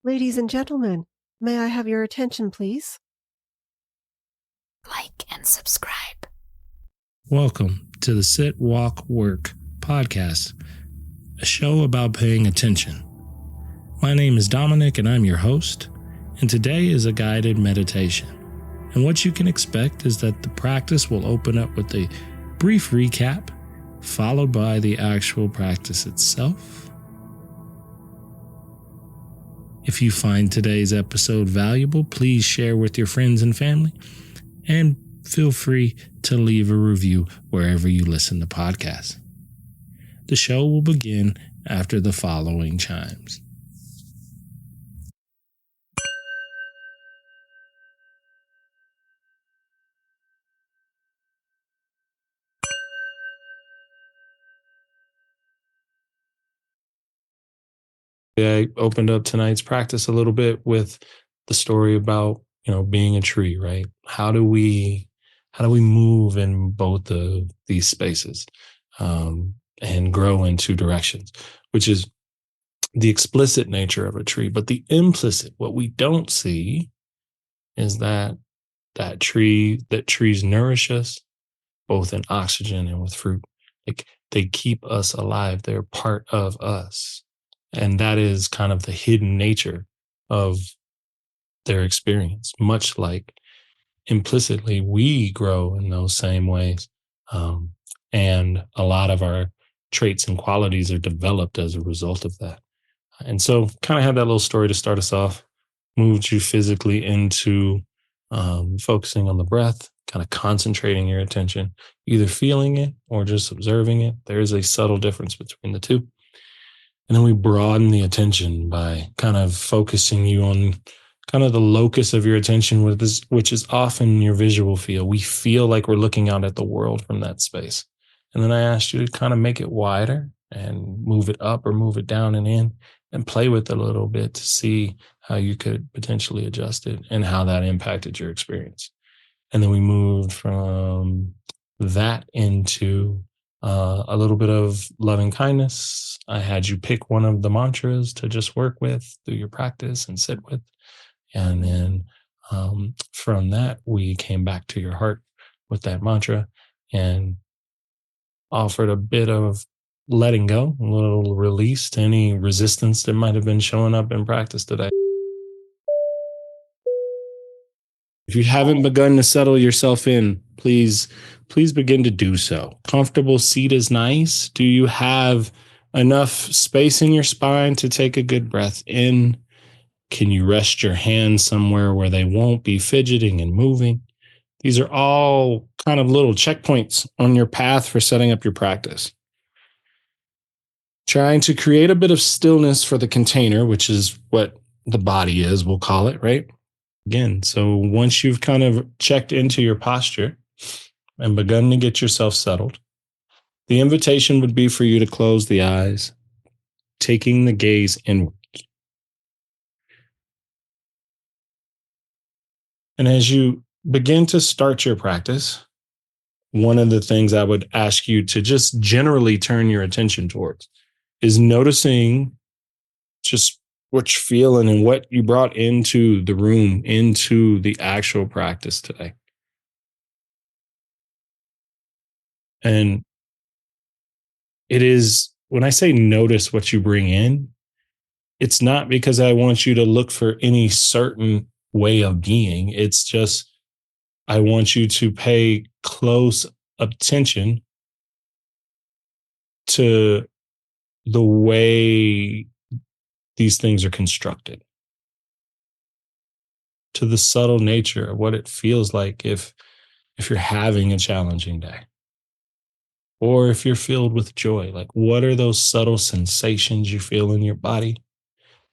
Ladies and gentlemen, may I have your attention, please? Like and subscribe. Welcome to the Sit, Walk, Work podcast, a show about paying attention. My name is Dominic and I'm your host, and today is a guided meditation. And what you can expect is that the practice will open up with a brief recap, followed by the actual practice itself. If you find today's episode valuable, please share with your friends and family, and feel free to leave a review wherever you listen to podcasts. The show will begin after the following chimes. I opened up tonight's practice a little bit with the story about, being a tree, right? How do we move in both of these spaces and grow in two directions, which is the explicit nature of a tree. But the implicit, what we don't see is that trees nourish us both in oxygen and with fruit. Like, they keep us alive. They're part of us. And that is kind of the hidden nature of their experience, much like implicitly we grow in those same ways. And a lot of our traits and qualities are developed as a result of that. And so kind of had that little story to start us off, moved you physically into focusing on the breath, kind of concentrating your attention, either feeling it or just observing it. There is a subtle difference between the two. And then we broaden the attention by kind of focusing you on kind of the locus of your attention, which is often your visual field. We feel like we're looking out at the world from that space. And then I asked you to kind of make it wider and move it up or move it down and in and play with it a little bit to see how you could potentially adjust it and how that impacted your experience. And then we moved from that into a little bit of loving kindness. I had you pick one of the mantras to just work with through your practice and sit with. And then from that, we came back to your heart with that mantra and offered a bit of letting go, a little release to any resistance that might have been showing up in practice today. If you haven't begun to settle yourself in, please begin to do so. Comfortable seat is nice. Do you have enough space in your spine to take a good breath in? Can you rest your hands somewhere where they won't be fidgeting and moving? These are all kind of little checkpoints on your path for setting up your practice. Trying to create a bit of stillness for the container, which is what the body is, we'll call it, right? Again, so once you've kind of checked into your posture and begun to get yourself settled, the invitation would be for you to close the eyes, taking the gaze inward. And as you begin to start your practice, one of the things I would ask you to just generally turn your attention towards is noticing just what you're feeling and what you brought into the room, into the actual practice today. And it is, when I say notice what you bring in, it's not because I want you to look for any certain way of being. It's just, I want you to pay close attention to the way these things are constructed, to the subtle nature of what it feels like if you're having a challenging day, or if you're filled with joy. Like, what are those subtle sensations you feel in your body?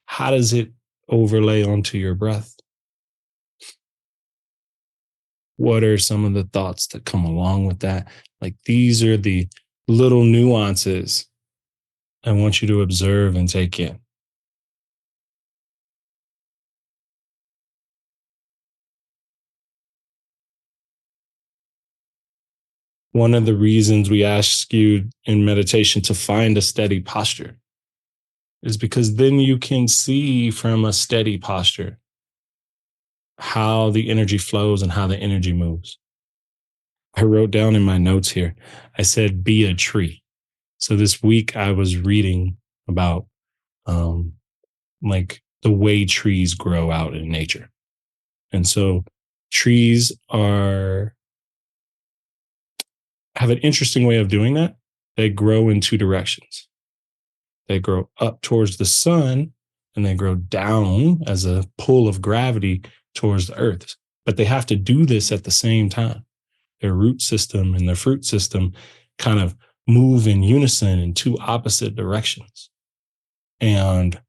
How does it overlay onto your breath? What are some of the thoughts that come along with that? Like, these are the little nuances I want you to observe and take in. One of the reasons we ask you in meditation to find a steady posture is because then you can see from a steady posture how the energy flows and how the energy moves. I wrote down in my notes here, I said, be a tree. So this week I was reading about um, like the way trees grow out in nature. And so trees are have an interesting way of doing that. They grow in two directions. They grow up towards the sun and they grow down as a pull of gravity towards the earth. But they have to do this at the same time. Their root system and their fruit system kind of move in unison in two opposite directions. And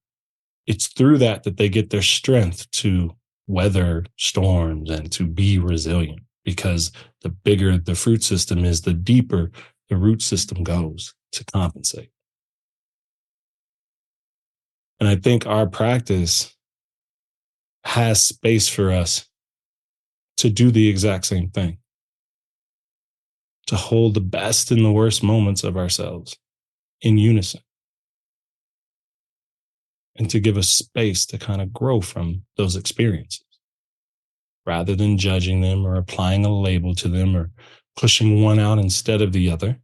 it's through that that they get their strength to weather storms and to be resilient, because the bigger the fruit system is, the deeper the root system goes to compensate. And I think our practice has space for us to do the exact same thing, to hold the best and the worst moments of ourselves in unison, and to give us space to kind of grow from those experiences rather than judging them or applying a label to them or pushing one out instead of the other.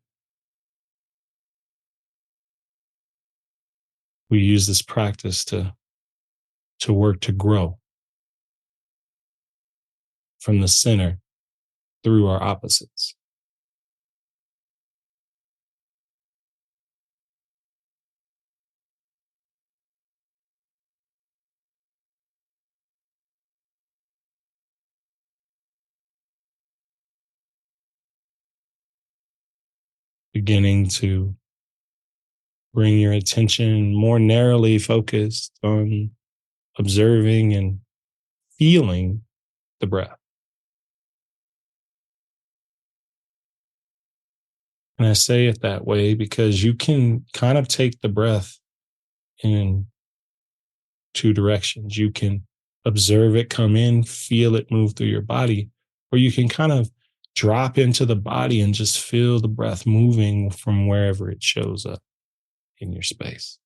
We use this practice to work to grow from the center through our opposites, beginning to bring your attention more narrowly focused on observing and feeling the breath. And I say it that way because you can kind of take the breath in two directions. You can observe it come in, feel it move through your body, or you can kind of drop into the body and just feel the breath moving from wherever it shows up in your space.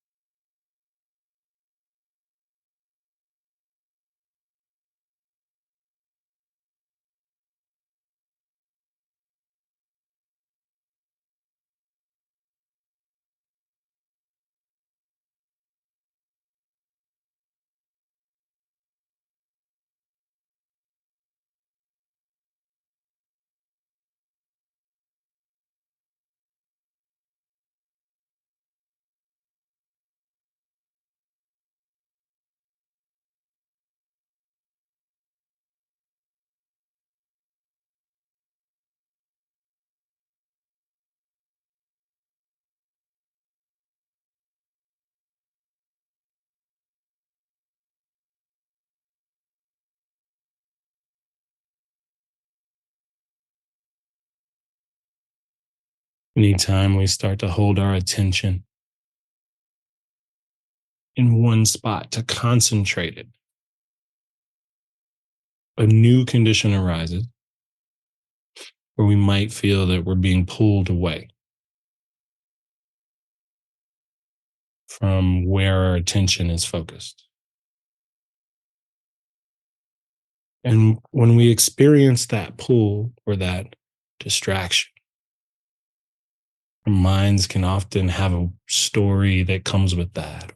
Anytime we start to hold our attention in one spot to concentrate it, a new condition arises where we might feel that we're being pulled away from where our attention is focused. And when we experience that pull or that distraction, our minds can often have a story that comes with that.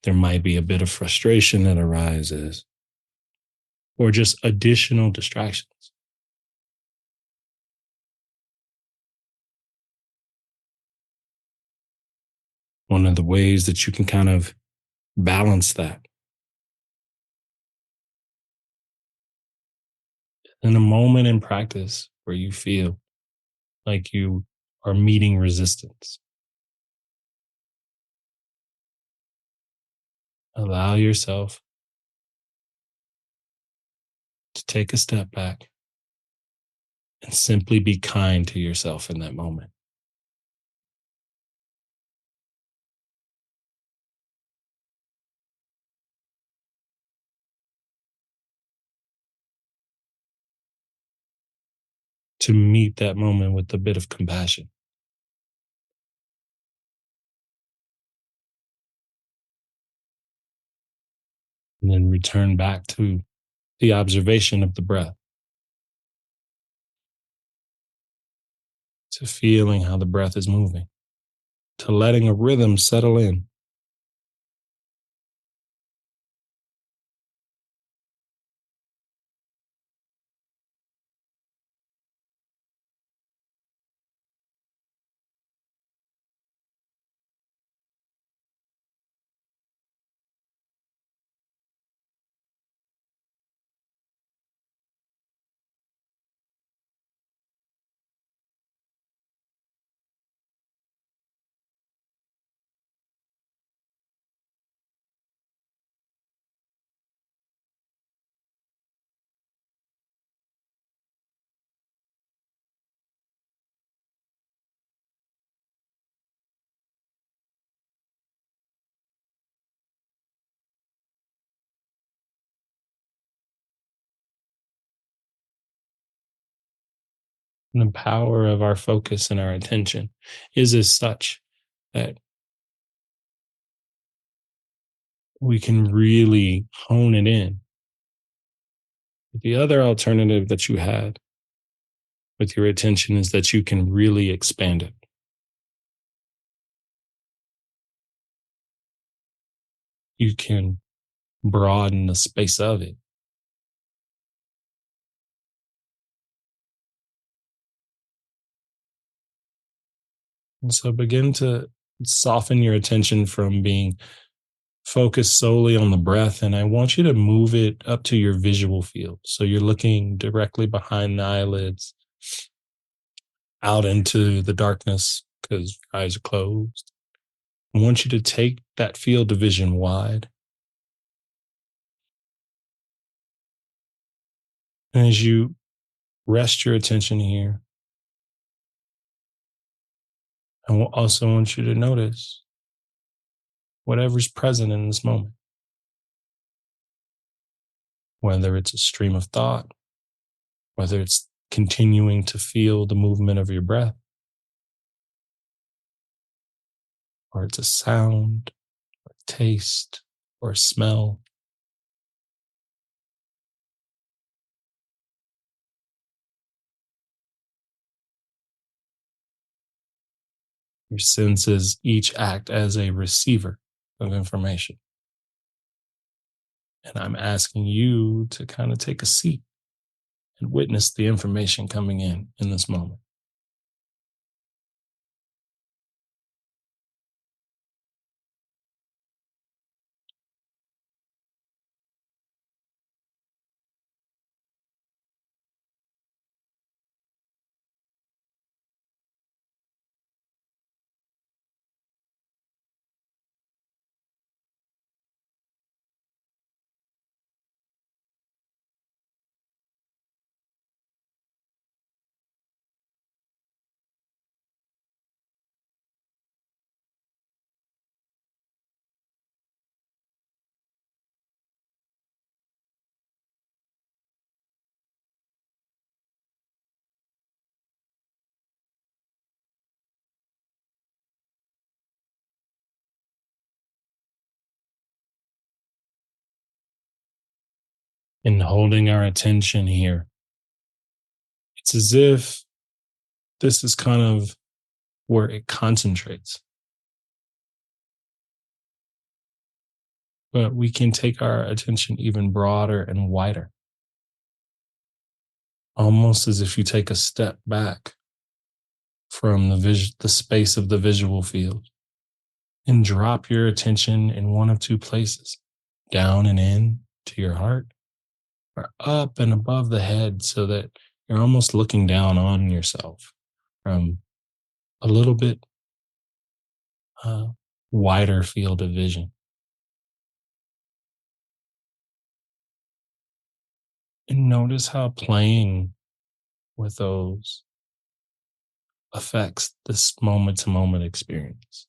There might be a bit of frustration that arises, or just additional distractions. One of the ways that you can kind of balance that in a moment in practice where you feel like you are meeting resistance. Allow yourself to take a step back and simply be kind to yourself in that moment. To meet that moment with a bit of compassion. and then return back to the observation of the breath, to feeling how the breath is moving, to letting a rhythm settle in. And the power of our focus and our attention is as such that we can really hone it in. The other alternative that you had with your attention is that you can really expand it. You can broaden the space of it. And so begin to soften your attention from being focused solely on the breath. And I want you to move it up to your visual field. So you're looking directly behind the eyelids, out into the darkness because your eyes are closed. I want you to take that field of vision wide. And as you rest your attention here, I will also want you to notice whatever's present in this moment, whether it's a stream of thought, whether it's continuing to feel the movement of your breath, or it's a sound, taste, or smell. Your senses each act as a receiver of information. And I'm asking you to kind of take a seat and witness the information coming in this moment. In holding our attention here, it's as if this is kind of where it concentrates. But we can take our attention even broader and wider, almost as if you take a step back from the space of the visual field and drop your attention in one of two places, down and in to your heart, or up and above the head, so that you're almost looking down on yourself from a little bit uh, wider field of vision. And notice how playing with those affects this moment to moment experience.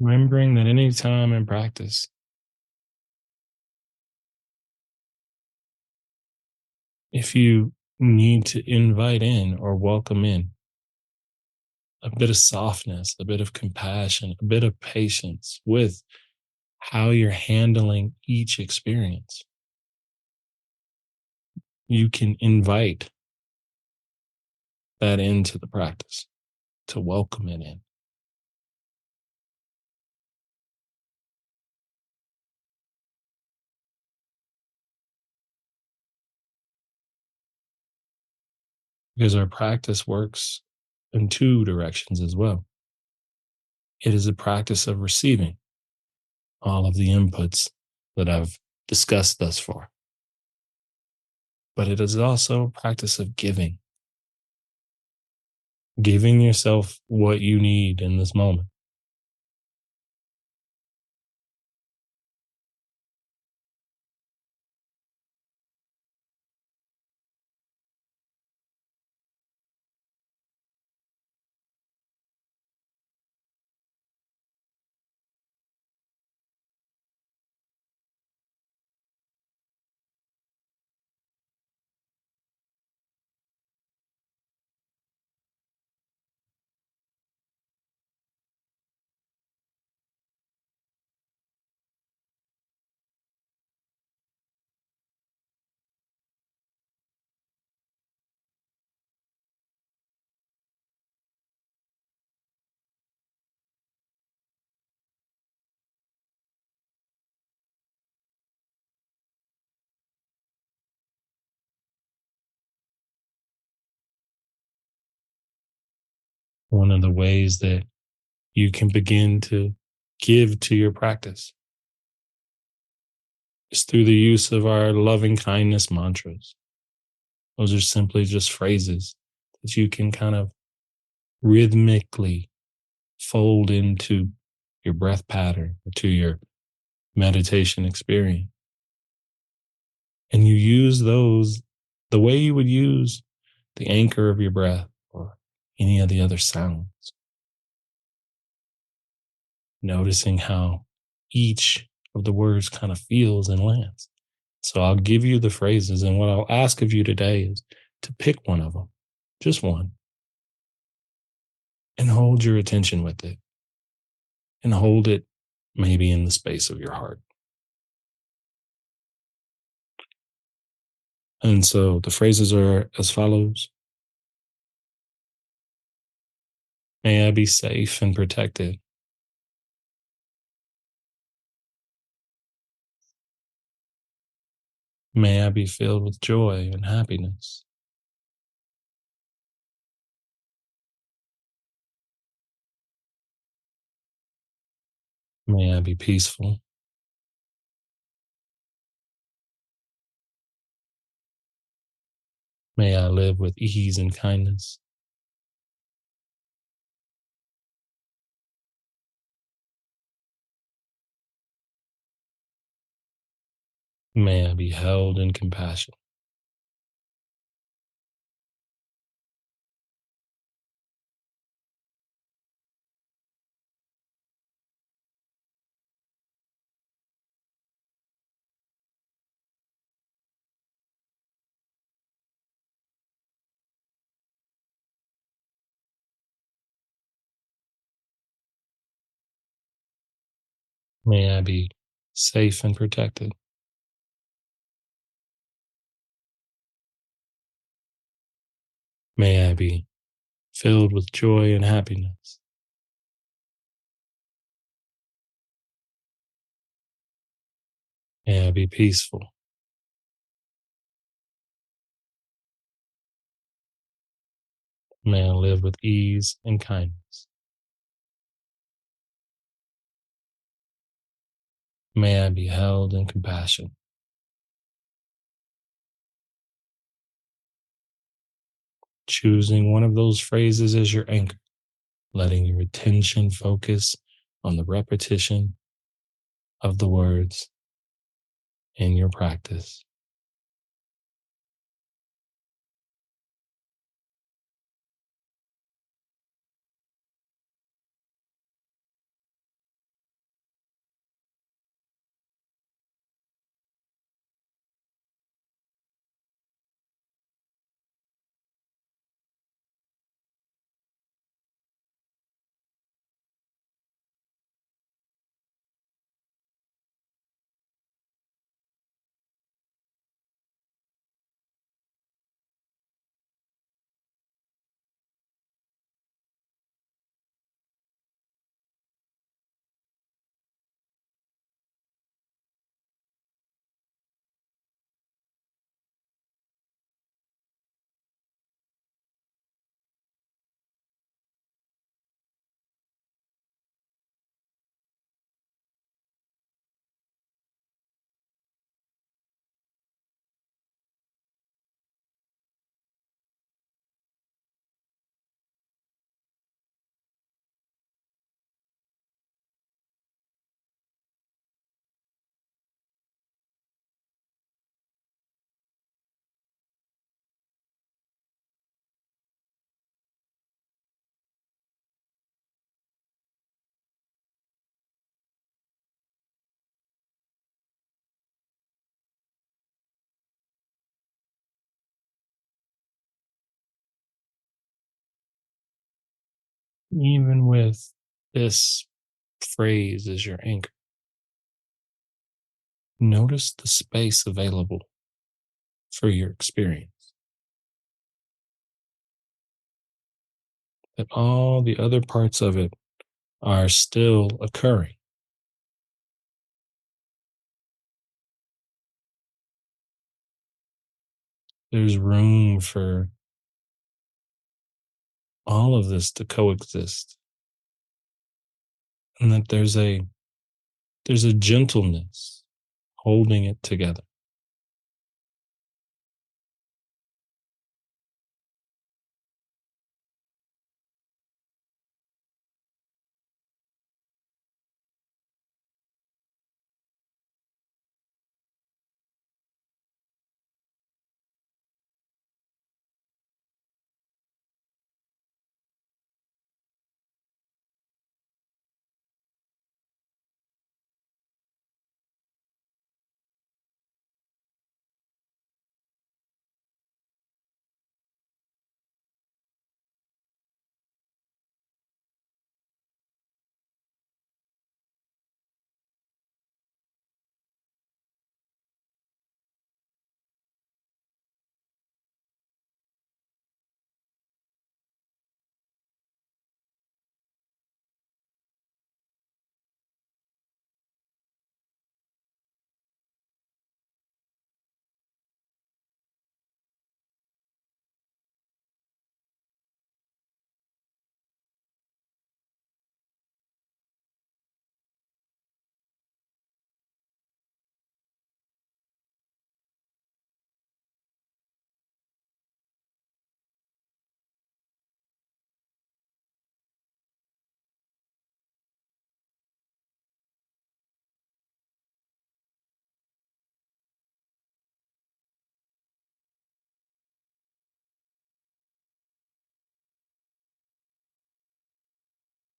Remembering that any time in practice, if you need to invite in or welcome in a bit of softness, a bit of compassion, a bit of patience with how you're handling each experience, you can invite that into the practice to welcome it in. Because our practice works in two directions as well. It is a practice of receiving all of the inputs that I've discussed thus far, but it is also a practice of giving yourself what you need in this moment. One of the ways that you can begin to give to your practice is through the use of our loving kindness mantras. Those are simply just phrases that you can kind of rhythmically fold into your breath pattern, to your meditation experience. And you use those the way you would use the anchor of your breath or any of the other sounds, noticing how each of the words kind of feels and lands. So I'll give you the phrases, and what I'll ask of you today is to pick one of them, just one, and hold your attention with it, and hold it maybe in the space of your heart. And so the phrases are as follows: May I be safe and protected. May I be filled with joy and happiness. May I be peaceful. May I live with ease and kindness. May I be held in compassion. May I be safe and protected. May I be filled with joy and happiness. May I be peaceful. May I live with ease and kindness. May I be held in compassion. Choosing one of those phrases as your anchor, letting your attention focus on the repetition of the words in your practice. even with this phrase as your anchor, notice the space available for your experience, that all the other parts of it are still occurring. There's room for all of this to coexist, and that there's a gentleness holding it together.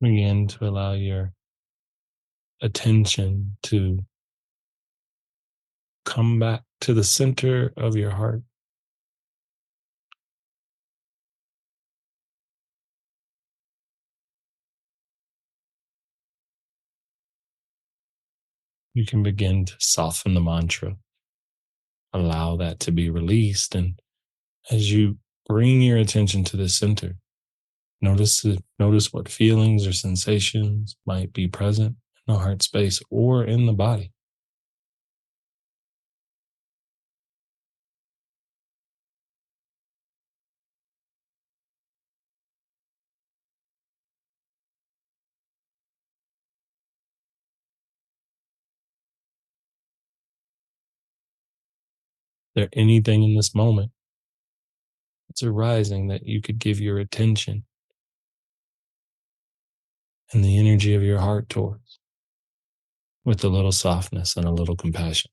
Begin to allow your attention to come back to the center of your heart. You can begin to soften the mantra, allow that to be released. And as you bring your attention to the center, notice what feelings or sensations might be present in the heart space or in the body. There anything in this moment that's arising that you could give your attention and the energy of your heart towards with a little softness and a little compassion?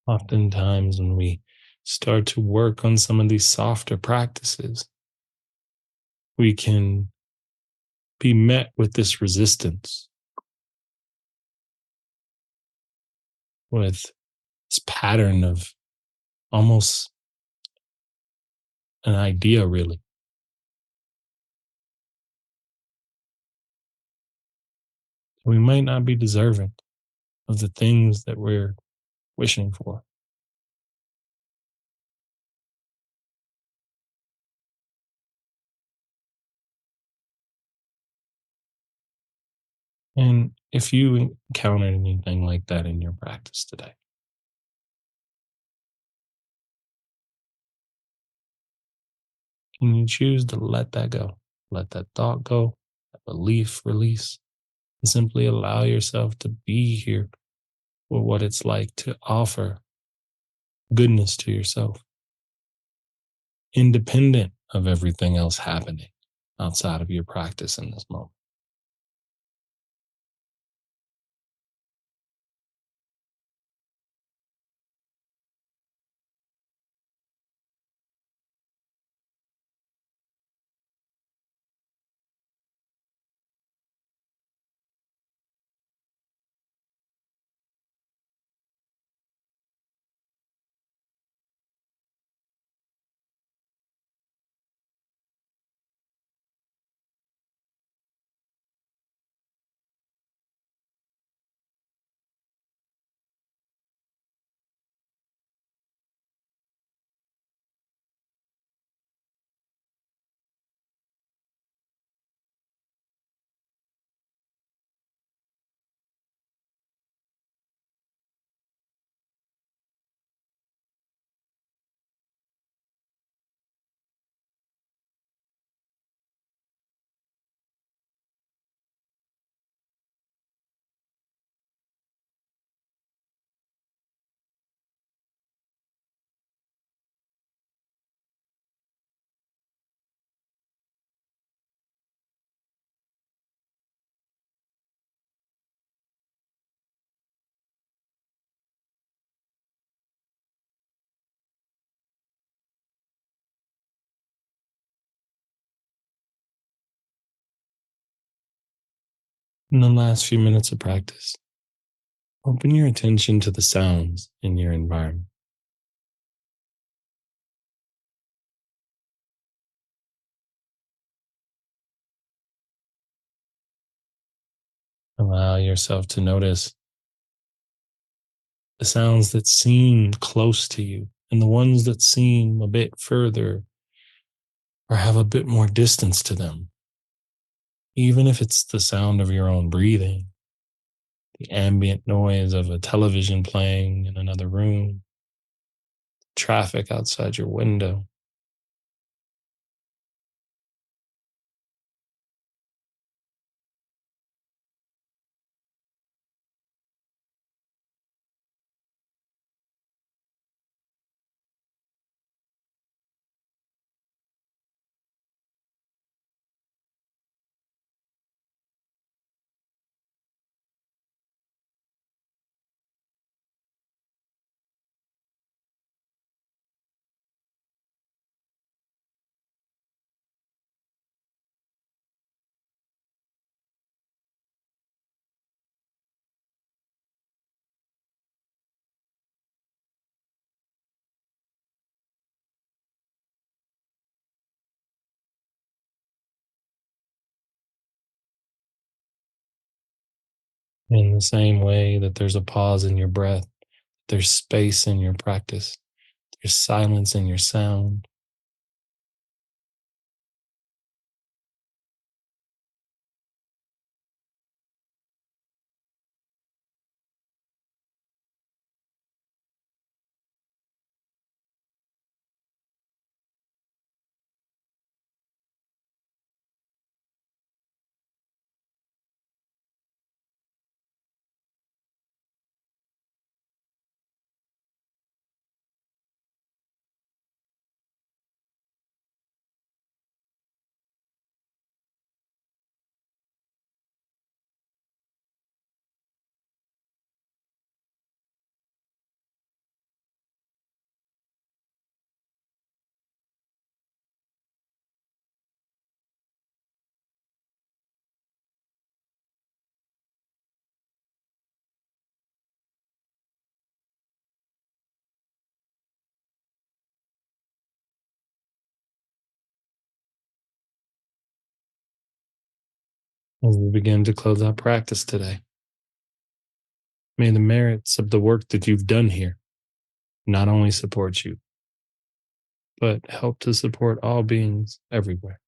Oftentimes, when we start to work on some of these softer practices, we can be met with this resistance, with this pattern of almost an idea, really. We might not be deserving of the things that we're wishing for. And if you encountered anything like that in your practice today, can you choose to let that go? Let that thought go, that belief release, and simply allow yourself to be here with what it's like to offer goodness to yourself, independent of everything else happening outside of your practice in this moment. In the last few minutes of practice, open your attention to the sounds in your environment. Allow yourself to notice the sounds that seem close to you and the ones that seem a bit further or have a bit more distance to them. Even if it's the sound of your own breathing, the ambient noise of a television playing in another room, traffic outside your window. In the same way that there's a pause in your breath, there's space in your practice, there's silence in your sound. As we begin to close out practice today, may the merits of the work that you've done here not only support you, but help to support all beings everywhere.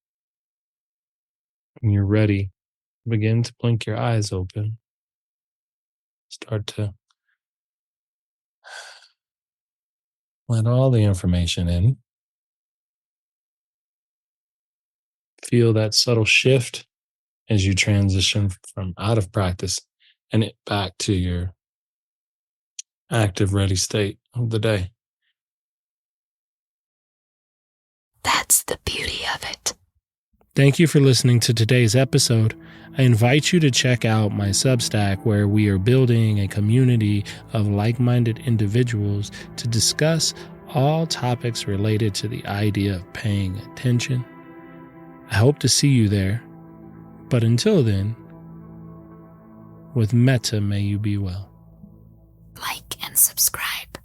When you're ready, begin to blink your eyes open. Start to let all the information in. Feel that subtle shift as you transition from out of practice and it back to your active, ready state of the day. That's the beauty of it. Thank you for listening to today's episode. I invite you to check out my Substack, where we are building a community of like-minded individuals to discuss all topics related to the idea of paying attention. I hope to see you there. But until then, with metta may you be well. Like and subscribe.